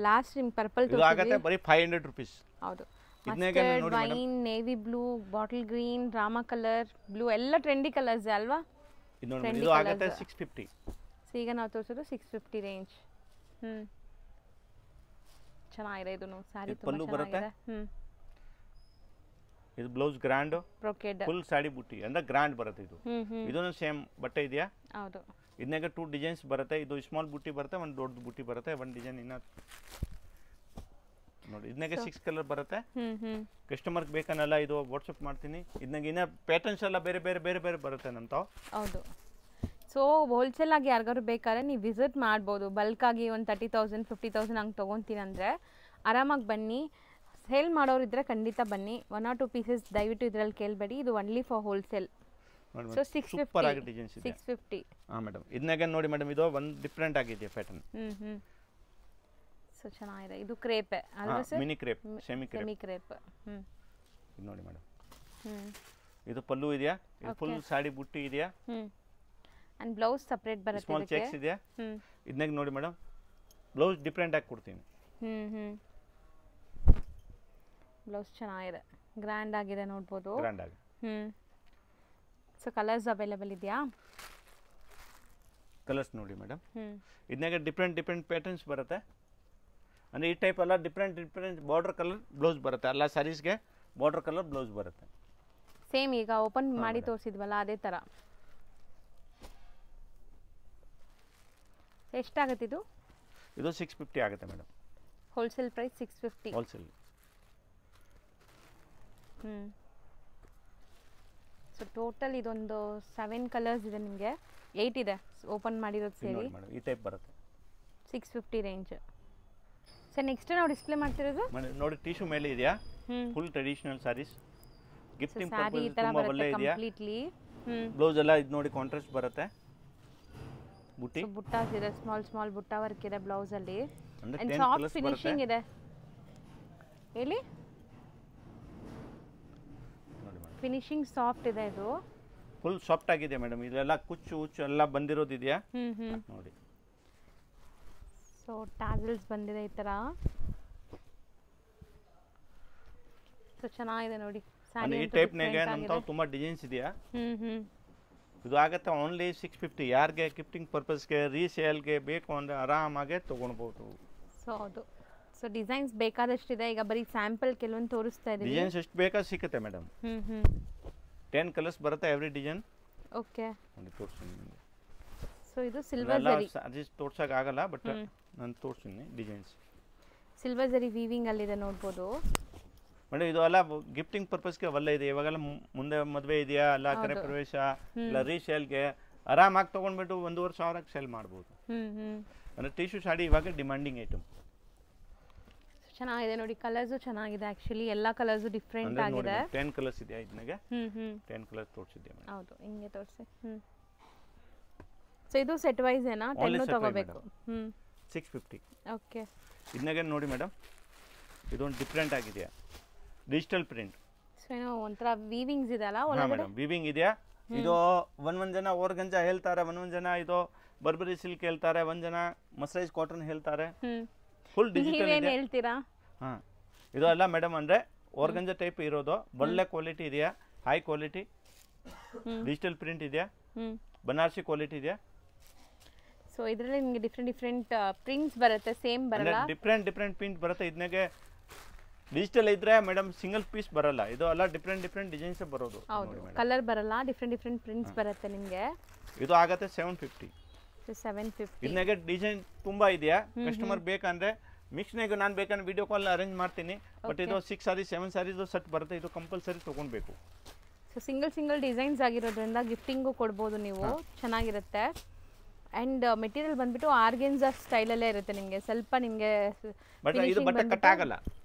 last ನಿಮ್ ಪರ್ಪಲ್ ಇದು ಆಗುತ್ತೆ ಬರೀ 500 ರೂಪೀಸ್. ಹೌದು, mustard, wine, navy blue, bottle green, Rama colour, blue ಎಲ್ಲ ಟ್ರೆಂಡಿ ಕಲರ್ಸ್ ಅಲ್ವಾ? ಇದು ನೋಡಿ, ಇದು ಆಗುತ್ತೆ 650. ಸೊ ಈಗ ನಾವು ತೋರಿಸೋದು 650 ರೇಂಜ್. ಚೆನ್ನಾಗಿದೆ ಇದು ಸ್ಯಾರಿ, ತುಂಬಾ ಚೆನ್ನಾಗಿದೆ. ಇದು blouse grand brocade full sari ಬುಟ್ಟಿ ಅಂದ್ರೆ ಗ್ರ್ಯಾಂಡ್ ಬರುತ್ತೆ. ಇದು ಇದನ್ನು ಸೇಮ್ ಬಟ್ಟೆ ಇದೆಯಾ? ಹೌದು. ಇದನ್ನಾಗ 2 ಡಿಸೈನ್ಸ್ ಬರುತ್ತೆ. ಇದು ಸ್ಮಾಲ್ ಬುಟ್ಟಿ ಬರುತ್ತೆ, ಒಂದು ದೊಡ್ಡ ಬುಟ್ಟಿ ಬರುತ್ತೆ, ಒಂದು ಡಿಸೈನ್ ಇನ್ನ ನೋಡಿ. ಇದನ್ನಾಗ 6 ಕಲರ್ ಬರುತ್ತೆ. ಕಸ್ಟಮರ್ಗೆ ಬೇಕನ್ನಲ್ಲ, ಇದು ವಾಟ್ಸಪ್ ಮಾಡ್ತೀನಿ. ಇದನ್ನಾಗ ಇನ್ನ ಪ್ಯಾಟರ್ನ್ಸ್ ಎಲ್ಲ ಬೇರೆ ಬೇರೆ ಬೇರೆ ಬೇರೆ ಬರುತ್ತೆ ನಮ್ತಾವ್. ಹೌದು. ಸೊ ಹೋಲ್ಸೇಲ್ ಆಗಿ ಯಾರಿಗಾದ್ರು ಬೇಕಾದ್ರೆ ನೀವು ವಿಸಿಟ್ ಮಾಡ್ಬೋದು. ಬಲ್ಕ್ ಆಗಿ ಒಂದು 30,000 50,000 ಹಂಗೆ ತೊಗೊತೀನಿ ಅಂದರೆ ಆರಾಮಾಗಿ ಬನ್ನಿ. ಸೇಲ್ ಮಾಡೋರು ಇದ್ರೆ ಖಂಡಿತ ಬನ್ನಿ. 1 or 2 ಪೀಸಸ್ ದಯವಿಟ್ಟು ಇದರಲ್ಲಿ ಕೇಳಬೇಡಿ. ಇದು ಒನ್ಲಿ ಫಾರ್ ಹೋಲ್ಸೇಲ್. ಸೊ 650. ಹಾಂ ಮೇಡಮ್, ಇದನ್ನಾಗ ನೋಡಿ ಮೇಡಮ್, ಇದು ಒಂದು ಡಿಫ್ರೆಂಟ್ ಆಗಿದೆ ಪ್ಯಾಟರ್ನ್. ಸೊ ಚೆನ್ನಾಗಿದೆ. ಇದು ಕ್ರೇಪ್ ಅಲ್ವಾ sir? Mini crepe, semi crepe. ಇದು ನೋಡಿ ಮೇಡಮ್. ಇದು ಪಲ್ಲು ಇದೆಯಾ? ಇದು ಫುಲ್ ಸಾಡಿ ಬುಟ್ಟಿ ಇದೆಯಾ? ಅಂಡ್ ಬ್ಲೌಸ್ ಸೆಪರೇಟ್ ಬರುತ್ತೆ. ಸ್ಮಾಲ್ ಚೆಕ್ಸ್ ಇದೆಯಾ? ಇದನ್ನಾಗ ನೋಡಿ ಮೇಡಮ್, ಬ್ಲೌಸ್ ಡಿಫ್ರೆಂಟ್ ಆಗಿ ಕೊಡ್ತೀನಿ. ಬ್ಲೌಸ್ ಚೆನ್ನಾಗಿದೆ, ಗ್ರ್ಯಾಂಡ್ ಆಗಿದೆ, ನೋಡ್ಬೋದು. ಗ್ರ್ಯಾಂಡ್ ಆಗಿ. ಸೊ ಕಲರ್ಸ್ ಅವೈಲೇಬಲ್ ಇದೆಯಾ? ಕಲರ್ಸ್ ನೋಡಿ ಮೇಡಮ್. ಇದನ್ನಾಗ ಡಿಫ್ರೆಂಟ್ ಡಿಫ್ರೆಂಟ್ ಪ್ಯಾಟರ್ನ್ಸ್ ಬರುತ್ತೆ. ಅಂದರೆ ಈ ಟೈಪ್ ಎಲ್ಲ different different border colour blouse ಬರುತ್ತೆ. ಎಲ್ಲ ಸ್ಯಾರೀಸ್ಗೆ ಬಾರ್ಡರ್ ಕಲರ್ ಬ್ಲೌಸ್ ಬರುತ್ತೆ. ಸೇಮ್ ಈಗ ಓಪನ್ ಮಾಡಿ ತೋರಿಸಿದ್ವಲ್ಲ ಅದೇ ಥರ. ಎಷ್ಟಾಗುತ್ತೆ ಇದು? ಇದು 650 ಆಗುತ್ತೆ madam. Wholesale price 650. Wholesale. So total ಇದೊಂದು 7 ಕಲರ್ಸ್ ಇದೆ, ನಿಮಗೆ 8 ಇದೆ ಓಪನ್ ಮಾಡಿರೋದು ಸೇರಿ. ಈ ಟೈಪ್ ಬರುತ್ತೆ. 650 ರೇಂಜ್. ಸರ್ ನೆಕ್ಸ್ಟ್ ನಾವು ಡಿಸ್ಪ್ಲೇ ಮಾಡ್ತಿರೋದು ನೋಡಿ, ಟಿಶ್ಯೂ ಮೇಲೆ ಇದೆಯಾ? Full traditional sarees, gifting purpose ತುಂಬಾ ಒಳ್ಳೆ ಇದೆಯಾ? ಕಂಪ್ಲೀಟ್ಲಿ. ಬ್ಲೌಸ್ ಎಲ್ಲ ಇದು ನೋಡಿ ಕಾಂಟ್ರಾಸ್ಟ್ ಬರುತ್ತೆ. ಬುಟ್ಟಿ ಬುಟ್ಟಾಸ್ ಇದೆ, ಸ್ಮಾಲ್ ಬುಟ್ಟ ವರ್ಕ್ ಇದೆ ಬ್ಲೌಸ್ ಅಲ್ಲಿ. ಅಂಡ್ ಸಾಫ್ಟ್ ಫಿನಿಶಿಂಗ್ ಇದೆ. ಹೇಳಿ, ಫಿನಿಶಿಂಗ್ ಸಾಫ್ಟ್ ಇದೆ. ಇದು ಫುಲ್ ಸಾಫ್ಟ್ ಆಗಿದೆ ಮೇಡಮ್. ಇದೆಲ್ಲ ಕುಚ್ಚು ಎಲ್ಲ ಬಂದಿರೋದು ಇದೆಯಾ ನೋಡಿ. ಸೊ ಟ್ಯಾಸಲ್ಸ್ ಬಂದಿದೆ ಈ ತರ. ಸೊ ಚೆನ್ನಾಗಿದೆ ನೋಡಿ. ಈ ಟೈಪ್ ನಾಗೆ ನಮ್ತಾವ್ ತುಂಬಾ ಡಿಸೈನ್ಸ್ ಇದೆಯಾ? ಇದು ಆಗುತ್ತೆ ಓನ್ಲಿ 650. ಯಾರಿಗೆ ಗಿಫ್ಟಿಂಗ್ ಪರ್ಪಸ್ಗೆ ರೀಸೇಲ್ಗೆ ಬೇಕು ಅಂದರೆ ಆರಾಮಾಗೆ ತೊಗೊಳ್ಬೋದು. ಸೊ ಹೌದು. ಸೊ ಡಿಸೈನ್ಸ್ ಬೇಕಾದಷ್ಟಿದೆ. ಈಗ ಬರೀ ಸ್ಯಾಂಪಲ್ ಕೆಲವೊಂದು ತೋರಿಸ್ತಾ ಇದ್ದೀವಿ. ಡಿಸೈನ್ಸ್ ಎಷ್ಟು ಬೇಕಾದ ಸಿಗುತ್ತೆ ಮೇಡಮ್. 10 ಕಲರ್ಸ್ ಬರುತ್ತೆ ಎವ್ರಿ ಡಿಸೈನ್. ಓಕೆ, ನೋಡಿ ತೋರಿಸ್ತೀನಿ ನಿಮಗೆ. ಸೊ ಇದು ಸಿಲ್ವರ್ ಜರಿ. ಅದು ತೋರ್ಸಕ್ಕೆ ಆಗಲ್ಲ, ಬಟ್ ನಾನು ತೋರಿಸ್ತೀನಿ ಡಿಸೈನ್ಸ್. ಸಿಲ್ವರ್ ಜರಿ ವೀವಿಂಗ್ ಅಲ್ಲಿ ಇದೆ, ನೋಡ್ಬೋದು ಮೇಡಮ್. ಇದು ಎಲ್ಲ ಗಿಫ್ಟಿಂಗ್ ಪರ್ಪಸ್ಗೆ ಒಳ್ಳೆ ಇದೆ. ಇವಾಗೆಲ್ಲ ಮುಂದೆ ಮದುವೆ ಇದೆಯಾ, ಅಲ್ಲ ಕರೆ ಪ್ರವೇಶ, ಇಲ್ಲ ರೀಸೇಲ್ಗೆ ಆರಾಮಾಗಿ ತೊಗೊಂಡ್ಬಿಟ್ಟು 1,500 ಸೇಲ್ ಮಾಡ್ಬೋದು. ಅಂದರೆ ಟಿಶ್ಯೂ ಸಾಡಿ ಇವಾಗ ಡಿಮಾಂಡಿಂಗ್ ಐಟಮ್. ಚೆನ್ನಾಗಿದೆ ನೋಡಿ, ಕಲರ್ಸು ಚೆನ್ನಾಗಿದೆ. ಆಕ್ಚುಲಿ ಎಲ್ಲ ಕಲರ್ಸು ಡಿಫ್ರೆಂಟ್ ಆಗಿದೆ. 10 ಕಲರ್ಸ್ ಇದೆ ಇದನ್ನಾಗೆ. 10 ಕಲರ್ಸ್ ತೋರಿಸಿದ್ದೆ. ಹೌದು, ಹಿಂಗೆ ತೋರಿಸಿ. ಸೊ ಇದು ಸೆಟ್ ವೈಸ್ ಏನಾ? 10 ತಗೋಬೇಕು. 650. ಓಕೆ. ಇದನ್ನಾಗೆ ನೋಡಿ ಮೇಡಮ್, ಇದೊಂದು ಡಿಫ್ರೆಂಟ್ ಆಗಿದೆಯಾ? Digital print. ಸೊ ಏನೋ ಒಂಥರ ವೀವಿಂಗ್ಸ್ ಇದೆ ಅಲ್ಲ ಒಳಗಡೆ? ಮೇಡಮ್ ವೀವಿಂಗ್ ಇದೆಯಾ? ಇದು ಒಂದೊಂದು ಜನ ಓರ್ಗಂಜಾ ಹೇಳ್ತಾರೆ, ಒಂದೊಂದು ಜನ ಇದು ಬರ್ಬರಿ ಸಿಲ್ಕ್ ಹೇಳ್ತಾರೆ, ಒಂದು ಜನ ಮಸ್ರೈಸ್ ಕಾಟನ್ ಹೇಳ್ತಾರೆ. ಫುಲ್ ಡಿಜಿಟಲ್ ಇದೆ. ಹೇಳ್ತೀರಾ? ಹಾಂ, ಇದು ಅಲ್ಲ ಮೇಡಮ್, ಅಂದರೆ ಓರ್ಗಂಜಾ ಟೈಪ್ ಇರೋದು. ಒಳ್ಳೆ ಕ್ವಾಲಿಟಿ ಇದೆಯಾ? ಹೈ ಕ್ವಾಲಿಟಿ ಡಿಜಿಟಲ್ ಪ್ರಿಂಟ್ ಇದೆಯಾ? ಬನಾರಸಿ ಕ್ವಾಲಿಟಿ ಇದೆಯಾ? ಸೊ ಇದರಲ್ಲಿ ನಿಮಗೆ ಡಿಫ್ರೆಂಟ್ ಪ್ರಿಂಟ್ಸ್ ಬರುತ್ತೆ, ಸೇಮ್ ಬರಲ್ಲ. ಡಿಫ್ರೆಂಟ್ ಪ್ರಿಂಟ್ ಬರುತ್ತೆ. ಇದನ್ನಾಗೆ ಡಿಜಿಟಲ್ ಇದ್ರೆ ಮೇಡಮ್ ಸಿಂಗಲ್ ಪೀಸ್ ಬರಲ್ಲ. ಇದು ಎಲ್ಲ ಡಿಫ್ರೆಂಟ್ ಡಿಸೈನ್ಸ್ ಬರೋದು. ಹೌದು, ಕಲರ್ ಬರಲ್ಲ, ಡಿಫ್ರೆಂಟ್ ಪ್ರಿಂಟ್ಸ್ ಬರುತ್ತೆ ನಿಮಗೆ. ಇದು ಆಗುತ್ತೆ 750. 750. ಇದನ್ನಾಗೆ ಡಿಸೈನ್ ತುಂಬಾ ಇದೆಯಾ? ಕಸ್ಟಮರ್ ಬೇಕಂದ್ರೆ ಮಿಕ್ಸ್ನಾಗ ನಾನು ಬೇಕಂದ್ರೆ ವಿಡಿಯೋ ಕಾಲ್ ಅರೇಂಜ್ ಮಾಡ್ತೀನಿ. ಬಟ್ ಇದು 6 ಸಾರಿ 7 ಸಾರೀಸ್ ಸೆಟ್ ಬರುತ್ತೆ. ಇದು ಕಂಪಲ್ಸರಿ ತೊಗೊಳ್ಬೇಕು. ಸೊ ಸಿಂಗಲ್ ಡಿಸೈನ್ಸ್ ಆಗಿರೋದ್ರಿಂದ ಗಿಫ್ಟಿಂಗು ಕೊಡ್ಬೋದು ನೀವು. ಚೆನ್ನಾಗಿರುತ್ತೆ. ಅಂಡ್ ಮೆಟೀರಿಯಲ್ ಬಂದ್ಬಿಟ್ಟು ಆರ್ಗೆನ್ಸಾ ಸ್ಟೈಲಲ್ಲೇ ಇರುತ್ತೆ ನಿಮಗೆ, ಸ್ವಲ್ಪ ನಿಮಗೆ ಬಟ್ ಇದು ಬಟ್ಟೆ ಕಟ್ ಆಗಲ್ಲ.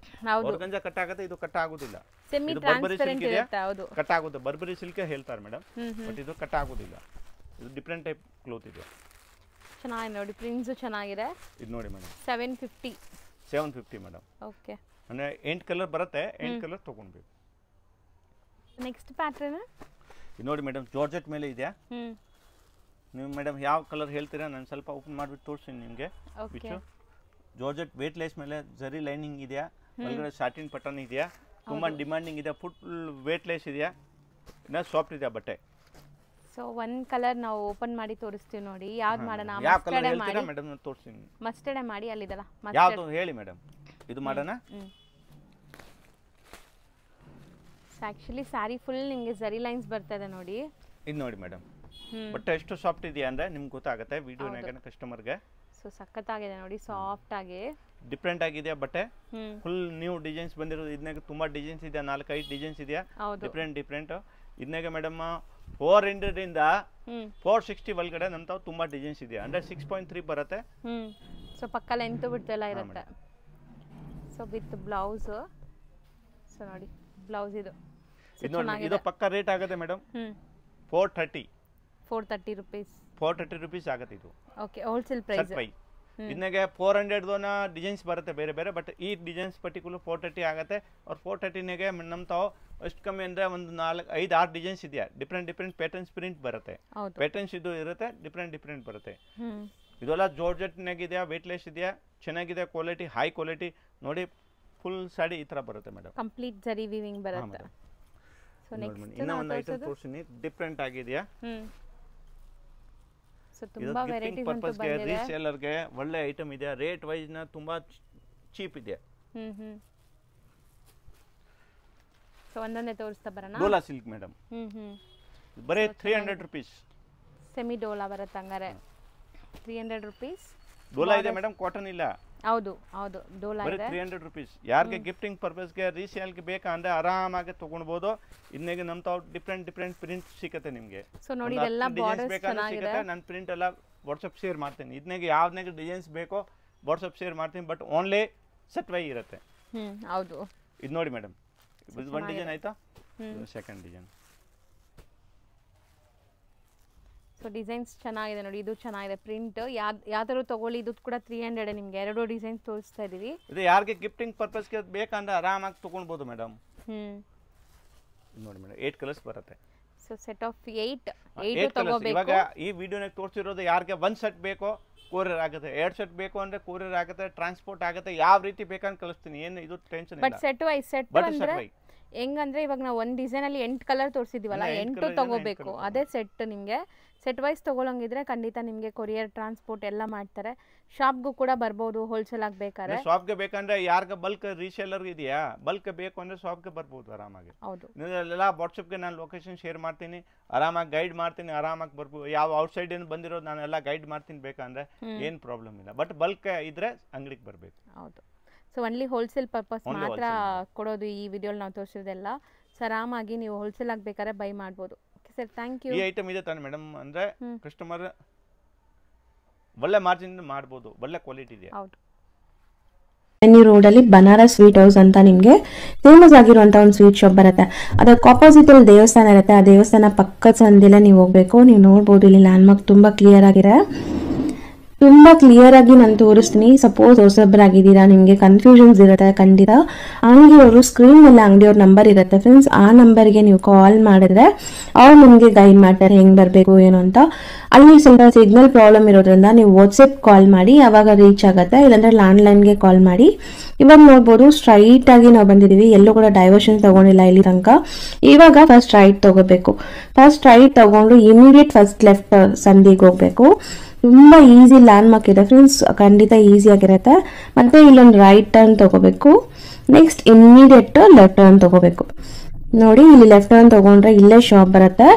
ಹೌದು, ಆರ್ಗೆನ್ಸಾ ಕಟ್ ಆಗುತ್ತೆ, ಇದು ಕಟ್ ಆಗೋದಿಲ್ಲ. ಸೆಮಿ ಟ್ರಾನ್ಸ್ಪರೆಂಟ್ ಇರುತ್ತೆ. ಹೌದು, ಕಟ್ ಆಗುತ್ತೆ. ಬರ್ಬರಿ ಸಿಲ್ಕ್ ಹೇಳ್ತಾರೆ ಮೇಡಮ್, ಬಟ್ ಇದು ಕಟ್ ಆಗೋದಿಲ್ಲ. ಇದು ಡಿಫರೆಂಟ್ ಟೈಪ್ ಕ್ಲೋತ್ ಇದೆ. ಚೆನ್ನಾಗಿದೆ ನೋಡಿ, ಪ್ರಿಂಟ್ಸ್ ಚೆನ್ನಾಗಿದೆ. ಇದು ನೋಡಿ ಮೇಡಮ್ 750 ಮೇಡಮ್. ಓಕೆ, ಅಂದ್ರೆ 8 ಕಲರ್ ಬರುತ್ತೆ, 8 ಕಲರ್ ತಗೊಳ್ಬೇಕು. ನೆಕ್ಸ್ಟ್ ಪ್ಯಾಟರ್ನ್ ಇದು ನೋಡಿ ಮೇಡಮ್, ಜಾರ್ಜೆಟ್ ಮೇಲೆ ಇದೆ. ನೀವು ಮೇಡಮ್ ಯಾವ ಕಲರ್ ಹೇಳ್ತೀರಾ, ನಾನು ಸ್ವಲ್ಪ ಓಪನ್ ಮಾಡಿಬಿಟ್ಟು ತೋರಿಸ್ತೀನಿ ನಿಮಗೆ. ಜಾರ್ಜೆಟ್ ವೇಟ್ ಲೇಸ್ ಮೇಲೆ ಜರಿ ಲೈನಿಂಗ್ ಇದೆಯಾ, ಒಳಗಡೆ ಸಾಟಿನ್ ಪಟನ್ ಇದೆಯಾ, ತುಂಬಾ ಡಿಮಾಂಡಿಂಗ್ ಇದೆ. ಫುಲ್ ವೇಟ್ ಲೇಸ್ ಇದೆಯಾ, ಇನ್ನ ಸಾಫ್ಟ್ ಇದೆ ಬಟ್ಟೆ. ಸೊ ಒಂದು ಕಲರ್ ನಾವು ಓಪನ್ ಮಾಡಿ ತೋರಿಸ್ತೀವಿ ನೋಡಿ. ಯಾವ್ದು ಮಾಡೋಣ? ಯಾವ ಕಲರ್ ಹೇಳ್ತೀರಾ ಮೇಡಮ್, ನಾನು ತೋರಿಸ್ತೀನಿ. ಮಸ್ಟರ್ಡ್ ಮಾಡಿ ಅಲ್ಲಿದಲ್ಲ, ಯಾವುದು ಹೇಳಿ ಮೇಡಮ್, ಇದು ಮಾಡೋಣ. ಆಕ್ಚುಲಿ ಸ್ಯಾರಿ ಫುಲ್ ನಿಮಗೆ ಜರಿ ಲೈನ್ಸ್ ಬರ್ತಾ ಇದೆ ನೋಡಿ. ಇದು ನೋಡಿ ಮೇಡಮ್, ಬಟ್ಟೆ ಎಷ್ಟು ಸಾಫ್ಟ್ ಇದೆಯಾ ಅಂದ್ರೆ ನಿಮ್ಗೆ ಗೊತ್ತಾಗುತ್ತೆ ವಿಡಿಯೋನಾಗ ಕಸ್ಟಮರ್ಗೆ. ಸೊ ಸಖತ್ತಾಗಿದೆ ನೋಡಿ, ಸಾಫ್ಟ್ ಆಗಿ ಡಿಫರೆಂಟ್ ಆಗಿದೆ ಬಟ್ಟೆ. ಫುಲ್ ನ್ಯೂ ಡಿಸೈನ್ಸ್ ಬಂದಿರೋದು. ಇದನ್ನಾಗ ತುಂಬಾ ಡಿಸೈನ್ಸ್ ಇದೆ, 4-5 ಡಿಸೈನ್ಸ್ ಇದೆಯಾ, ಡಿಫರೆಂಟ್. ಇದನ್ನಾಗ ಮೇಡಮ್ 400 ಇಂದ 460 ಒಳಗಡೆ ನಮ್ತಾವ್ ತುಂಬಾ ಡಿಸೈನ್ಸ್ ಇದೆ. ಅಂದ್ರೆ 6.3 ಬರುತ್ತೆ. ಸೊ ಪಕ್ಕ ಲೆಂತ್ ಬಿಡ್ತೆಲ್ಲ ಇರುತ್ತೆ. So with blouse. ಸೊ ನೋಡಿ ಬ್ಲೌಸ್ ಇದು ಇದು ಪಕ್ಕ ರೇಟ್ ಆಗುತ್ತೆ ಮೇಡಮ್ 430 rupees ಆಗುತ್ತೆ ಇದು. Okay, wholesale price. ಇದನ್ನಾಗೆ 400 ದೋನ ಡಿಸೈನ್ಸ್ ಬರುತ್ತೆ ಬೇರೆ ಬೇರೆ, ಬಟ್ ಈ ಡಿಸೈನ್ಸ್ ಪರ್ಟಿಕ್ಯುಲರ್ 430 ಆಗುತ್ತೆ. ಅವ್ರ 430 ನಮ್ ತಾವು ಎಷ್ಟು ಕಮ್ಮಿ ಅಂದ್ರೆ ಒಂದು 4-5-6 ಡಿಸೈನ್ಸ್ ಇದೆಯಾ, ಡಿಫರೆಂಟ್ ಪ್ಯಾಟರ್ನ್ಸ್ ಪ್ರಿಂಟ್ ಬರುತ್ತೆ. ಪ್ಯಾಟರ್ನ್ಸ್ ಇದು ಇರುತ್ತೆ, ಡಿಫರೆಂಟ್ ಬರುತ್ತೆ. ಇದೆಲ್ಲ ಜಾರ್ಜೆಟ್ನಾಗ ಇದೆಯಾ, ವೇಟ್ ಲೆಸ್ ಇದೆಯಾ, ಚೆನ್ನಾಗಿದೆ ಕ್ವಾಲಿಟಿ, ಹೈ ಕ್ವಾಲಿಟಿ ನೋಡಿ. ಫುಲ್ ಸಾಡಿ ಈ ತರ ಬರುತ್ತೆ ಮೇಡಮ್, ಕಂಪ್ಲೀಟ್ ಜರಿ ವೀವಿಂಗ್ ಬರುತ್ತೆ. ಸೊ ನೆಕ್ಸ್ಟ್ ಇನ್ನ ಒಂದು ಐಟಮ್ ತೋರಿಸ್ತೀನಿ, ಡಿಫರೆಂಟ್ ಆಗಿದೆಯಾ. ಸೊ ತುಂಬಾ ವೆರೈಟೀಸ್ ಅಂತ ಬಂದಿದೆ. ರೀಸೇಲರ್ ಗೆ ಒಳ್ಳೆ ಐಟಮ್ ಇದೆ, ರೇಟ್ ವೈಸ್ ನ ತುಂಬಾ ಚೀಪ್ ಇದೆ. ಸೊ ಒಂದೊಂದೇ ತೋರಿಸ್ತಾ ಬರೋಣ. ಡೋಲಾ ಸಿಲ್ಕ್ ಮೇಡಮ್, ಬರೀ 300 rupees. ಸೆಮಿ ಡೋಲಾ ಬರುತ್ತೆ ಹಂಗಾರೆ 300 rupees. ಡೋಲಾ ಇದೆ ಮೇಡಮ್, ಕಾಟನ್ ಇಲ್ಲ. ಹೌದು ಡೋಲಾ ಇದೆ, 300 rupees. ಯಾರಿಗೆ ಗಿಫ್ಟಿಂಗ್ ಪರ್ಪಸ್ ಗೆ ರೀಸೇಲ್ ಗೆ ಬೇಕಾ ಅಂದ್ರೆ ಆರಾಮಾಗಿ ತಗೊಳ್ಬಹುದು. ಇದನ್ನೇ ನಮ್ ತಾವ್ ಡಿಫರೆಂಟ್ ಪ್ರಿಂಟ್ ಸಿಗುತ್ತೆ ನಿಮಗೆ. ಸೊ ನೋಡಿ ಇದೆಲ್ಲ ಬಾರ್ಡರ್ಸ್ ಚೆನ್ನಾಗಿದೆ. ನಾನು ಪ್ರಿಂಟ್ ಎಲ್ಲ ವಾಟ್ಸ್ಆಪ್ ಶೇರ್ ಮಾಡ್ತೀನಿ. ಇದನ್ನೇ ಯಾವ್ದನ್ನೇ ಡಿಸೈನ್ಸ್ ಬೇಕೋ ವಾಟ್ಸ್ಆಪ್ ಶೇರ್ ಮಾಡ್ತೀನಿ, ಬಟ್ ಓನ್ಲಿ ಸೆಟ್ ವೈ ಇರುತ್ತೆ. ಹೌದು, ಇದು ನೋಡಿ ಮೇಡಮ್, ಇದು ಒಂದು ಡಿಸೈನ್ ಆಯ್ತಾ, ಸೆಕೆಂಡ್ ಡಿಸೈನ್. ಸೊ ಡಿಸೈನ್ಸ್ ಚೆನ್ನಾಗಿದೆ ನೋಡಿ, ಇದು ಚೆನ್ನಾಗಿದೆ ಪ್ರಿಂಟ್. ಯಾವ್ದಾದ್ರು ತಗೊಳ್ಳಿ, ಇದು ಕೂಡ 300 ನಿಮ್ಗೆ 2 ಡಿಸೈನ್ಸ್ ತೋರಿಸ್ತಾ ಇದೀವಿ. ಇದು ಯಾರಿಗೆ ಗಿಫ್ಟಿಂಗ್ ಪರ್ಪಸ್ ಗೆ ಬೇಕಂದ್ರೆ ಆರಾಮಾಗಿ ತಗೊಳ್ಬಹುದು ಮೇಡಮ್. ನೋಡಿ ಮೇಡಮ್ 8 ಕಲರ್ಸ್ ಬರುತ್ತೆ. ಸೊ ಸೆಟ್ ಆಫ್ 8 ತಗೋಬೇಕು. ಇವಾಗ ಈ ವಿಡಿಯೋನಾಗ ತೋರಿಸಿರೋದು ಯಾರಿಗೆ 1 ಸೆಟ್ ಬೇಕೋ ಕೊರಿಯರ್ ಆಗುತ್ತೆ, 2 ಸೆಟ್ ಬೇಕು ಅಂದ್ರೆ ಕೊರಿಯರ್ ಆಗುತ್ತೆ, ಟ್ರಾನ್ಸ್ಪೋರ್ಟ್ ಆಗುತ್ತೆ, ಯಾವ ರೀತಿ ಬೇಕಂತ ಕಳಿಸ್ತೀನಿ, ಏನು ಇದು ಟೆನ್ಷನ್ ಇಲ್ಲ. ಬಟ್ ಸೆಟ್ ವೈಸ್ ಅಂದ್ರೆ ಹೆಂಗಂದ್ರೆ ಇವಾಗ ನಾವು ಒಂದು ಡಿಸೈನ್ ಅಲ್ಲಿ 8 ಕಲರ್ ತೋರಿಸಿದೀವಲ್ಲ, 8 ತಗೋಬೇಕು. ಅದೇ ಸೆಟ್ ನಿಮ್ಗೆ ಸೆಟ್ ವೈಸ್ ತಗೊಳಂಗಿದ್ರೆ ಖಂಡಿತ ನಿಮ್ಗೆ ಕೊರಿಯರ್ ಟ್ರಾನ್ಸ್ಪೋರ್ಟ್ ಎಲ್ಲ ಮಾಡ್ತಾರೆ. ಶಾಪ್ಗೂ ಕೂಡ ಬರ್ಬೋದು ಹೋಲ್ಸೇಲ್ ಆಗಿ ಬೇಕಾದ್ರೆ. ಶಾಪ್ಗೆ ಬೇಕಂದ್ರೆ ಯಾರ್ಗ ಬಲ್ಕ್ ರೀಸೇಲರ್ ಇದೆಯಾ, ಬಲ್ಕ್ ಬೇಕು ಅಂದ್ರೆ ಶಾಪ್ಗೆ ಬರ್ಬೋದು ಆರಾಮಾಗಿ. ಹೌದು, ಎಲ್ಲ ವಾಟ್ಸಪ್ಗೆ ನಾನು ಲೊಕೇಶನ್ ಶೇರ್ ಮಾಡ್ತೀನಿ, ಆರಾಮಾಗಿ ಗೈಡ್ ಮಾಡ್ತೀನಿ, ಆರಾಮಾಗಿ ಬರ್ಬೋದು. ಯಾವ ಔಟ್ಸೈಡ್ ಏನು ಬಂದಿರೋದು ನಾನು ಎಲ್ಲ ಗೈಡ್ ಮಾಡ್ತೀನಿ ಬೇಕಂದ್ರೆ, ಏನು ಪ್ರಾಬ್ಲಮ್ ಇಲ್ಲ. ಬಟ್ ಬಲ್ಕ್ ಇದ್ರೆ ಅಂಗಡಿಗೆ ಬರಬೇಕು. ಹೌದು, ಸೊ ಒನ್ಲಿ ಹೋಲ್ಸೇಲ್ ಪರ್ಪಸ್ ಮಾತ್ರ ಕೊಡೋದು ಈ ವಿಡಿಯೋಲಿ ನಾವು ತೋರಿಸಿರೋದೆಲ್ಲ. ಸೊ ಆರಾಮಾಗಿ ನೀವು ಹೋಲ್ಸೇಲ್ ಆಗಿ ಬೇಕಾದ್ರೆ ಬೈ ಮಾಡ್ಬೋದು. Sir thank you. ಈ ಐಟಮ್ ಇದೆ ತಾನೆ ಮೇಡಮ್, ಅಂದ್ರೆ ಕಸ್ಟಮರ್ ಒಳ್ಳೆ ಮಾರ್ಜಿನ್ ಮಾಡ್ಬೋದು, ಒಳ್ಳೆ ಕ್ವಾಲಿಟಿ ಇದೆ. ಹೌದು, ರೋಡ್ ಅಲ್ಲಿ ಬನಾರಸ್ ಸ್ವೀಟ್ ಹೌಸ್ ಅಂತ ನಿಮ್ಗೆ ಫೇಮಸ್ ಆಗಿರುವಂತ ಒಂದು ಸ್ವೀಟ್ ಶಾಪ್ ಬರುತ್ತೆ. ಅದಕ್ಕೆ ಆಪೋಸಿಟ್ ಅಲ್ಲಿ ದೇವಸ್ಥಾನ ಇರುತ್ತೆ. ಆ ದೇವಸ್ಥಾನ ಪಕ್ಕದ ಸಂದಿಲ್ಲ ನೀವು ಹೋಗ್ಬೇಕು. ನೀವು ನೋಡ್ಬೋದು ಇಲ್ಲಿ ಲ್ಯಾಂಡ್ ಮಾರ್ಕ್ ತುಂಬಾ ಕ್ಲಿಯರ್ ಆಗಿದೆ. ತುಂಬ ಕ್ಲಿಯರ್ ಆಗಿ ನಾನು ತೋರಿಸ್ತೀನಿ. ಸಪೋಸ್ ಹೊಸಬ್ರಾಗಿದ್ದೀರಾ, ನಿಮಗೆ ಕನ್ಫ್ಯೂಷನ್ಸ್ ಇರುತ್ತೆ ಖಂಡಿತ, ಅಂಗಡಿಯವರು ಸ್ಕ್ರೀನ್ ಮೇಲೆ ಅಂಗಡಿಯವ್ರ ನಂಬರ್ ಇರುತ್ತೆ ಫ್ರೆಂಡ್ಸ್, ಆ ನಂಬರ್ಗೆ ನೀವು ಕಾಲ್ ಮಾಡಿದ್ರೆ ಅವ್ರು ನಿಮಗೆ ಗೈಡ್ ಮಾಡ್ತಾರೆ ಹೆಂಗೆ ಬರಬೇಕು ಏನು ಅಂತ. ಅಲ್ಲಿ ಸ್ವಲ್ಪ ಸಿಗ್ನಲ್ ಪ್ರಾಬ್ಲಮ್ ಇರೋದ್ರಿಂದ ನೀವು ವಾಟ್ಸಪ್ ಕಾಲ್ ಮಾಡಿ, ಅವಾಗ ರೀಚ್ ಆಗುತ್ತೆ. ಇಲ್ಲಾಂದ್ರೆ ಲ್ಯಾಂಡ್ಲೈನ್ಗೆ ಕಾಲ್ ಮಾಡಿ. ಇವಾಗ ನೋಡ್ಬೋದು ಸ್ಟ್ರೈಟ್ ಆಗಿ ನಾವು ಬಂದಿದ್ದೀವಿ, ಎಲ್ಲೂ ಕೂಡ ಡೈವರ್ಷನ್ ತಗೊಂಡಿಲ್ಲ ಇಲ್ಲಿ ತನಕ. ಇವಾಗ ಫಸ್ಟ್ ರೈಟ್ ತಗೋಬೇಕು. ಫಸ್ಟ್ ರೈಟ್ ತಗೊಂಡು ಇಮಿಡಿಯೇಟ್ ಫಸ್ಟ್ ಲೆಫ್ಟ್ ಸಂದಿಗೆ ಹೋಗ್ಬೇಕು. ತುಂಬ ಈಸಿ ಲ್ಯಾಂಡ್ ಮಾರ್ಕ್ ಇದೆ ಫ್ರೆಂಡ್ಸ್, ಖಂಡಿತ ಈಸಿ ಆಗಿರುತ್ತೆ. ಮತ್ತೆ ಇಲ್ಲೊಂದು ರೈಟ್ ಟರ್ನ್ ತಗೋಬೇಕು. ನೆಕ್ಸ್ಟ್ ಇಮಿಡಿಯೇಟ್ ಲೆಫ್ಟ್ ಟರ್ನ್ ತಗೋಬೇಕು. ನೋಡಿ ಇಲ್ಲಿ ಲೆಫ್ಟ್ ಟರ್ನ್ ತಗೊಂಡ್ರೆ ಇಲ್ಲೇ ಶಾಪ್ ಬರುತ್ತೆ.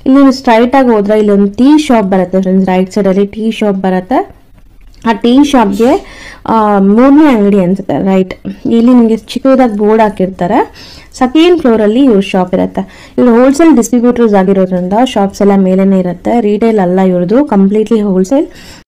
ಇಲ್ಲಿ ಸ್ಟ್ರೈಟ್ ಆಗಿ ಹೋದ್ರೆ ಇಲ್ಲೊಂದು ಟೀ ಶಾಪ್ ಬರುತ್ತೆ ಫ್ರೆಂಡ್ಸ್, ರೈಟ್ ಸೈಡ್ ಅಲ್ಲಿ ಟೀ ಶಾಪ್ ಬರುತ್ತೆ. ಆ ಟೀ ಶಾಪ್ಗೆ 3ನೇ ಅಂಗಡಿ ಅನ್ಸುತ್ತೆ, ರೈಟ್. ಇಲ್ಲಿ ನಿಮಗೆ ಚಿಕ್ಕದಾಗಿ ಬೋರ್ಡ್ ಹಾಕಿರ್ತಾರೆ. ಸೆಕೆಂಡ್ ಫ್ಲೋರಲ್ಲಿ ಇವ್ರ ಶಾಪ್ ಇರುತ್ತೆ. ಇವ್ರು ಹೋಲ್ಸೇಲ್ ಡಿಸ್ಟ್ರಿಬ್ಯೂಟರ್ಸ್ ಆಗಿರೋದ್ರಿಂದ ಶಾಪ್ಸ್ ಎಲ್ಲ ಮೇಲೇನೆ ಇರುತ್ತೆ. ರಿಟೇಲ್ ಅಲ್ಲ ಇವ್ರದ್ದು, ಕಂಪ್ಲೀಟ್ಲಿ ಹೋಲ್ಸೇಲ್.